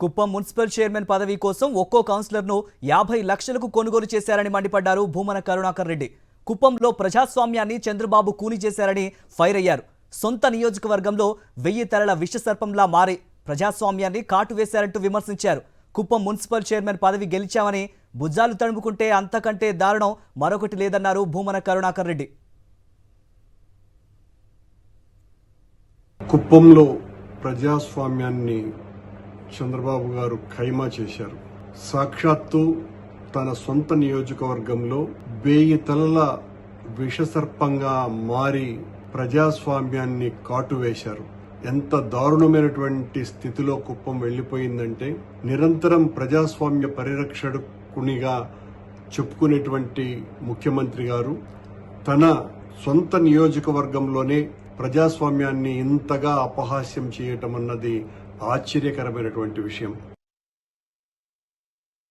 Kuppam municipal chairman పదవి కోసం ఒక్కో కౌన్సిలర్ను 50 లక్షలకు కొనుగోలు చేశారని మండిపడ్డారు భూమన కరుణాకర్ రెడ్డి. కుప్పంలో ప్రజాస్వామ్యాన్ని చంద్రబాబు కూని చేశారని ఫైర్ అయ్యారు. సొంత నియోజకవర్గంలో 1000 తలల విషసర్పంలా మారి ప్రజాస్వామ్యాన్ని కాటు వేశారంటూ విమర్శించారు. కుప్పం మున్సిపల్ చైర్మన్ పదవి గెలిచామని భుజాలు తడుముకుంటే అంతకంటే దారుణం మరొకటి లేదన్నారు భూమన కరుణాకర్ రెడ్డి. కుప్పంలో ప్రజాస్వామ్యాన్ని చంద్రబాబు గారు ఖైమా చేశారు. సాక్షాత్తు తన సొంత నియోజకవర్గంలో 1000 తలల విషసర్పంగా మారి ప్రజాస్వామ్యాన్ని కాటువేశారు. ఎంత దారుణమైనటువంటి స్థితిలో కుప్పం వెళ్లిపోయిందంటే, నిరంతరం ప్రజాస్వామ్య పరిరక్షకునిగా చెప్పుకునేటువంటి ముఖ్యమంత్రి గారు తన సొంత నియోజకవర్గంలోనే ప్రజాస్వామ్యాన్ని ఇంతగా అపహాస్యం చేయటం అన్నది ఆశ్చర్యకరమైనటువంటి విషయం.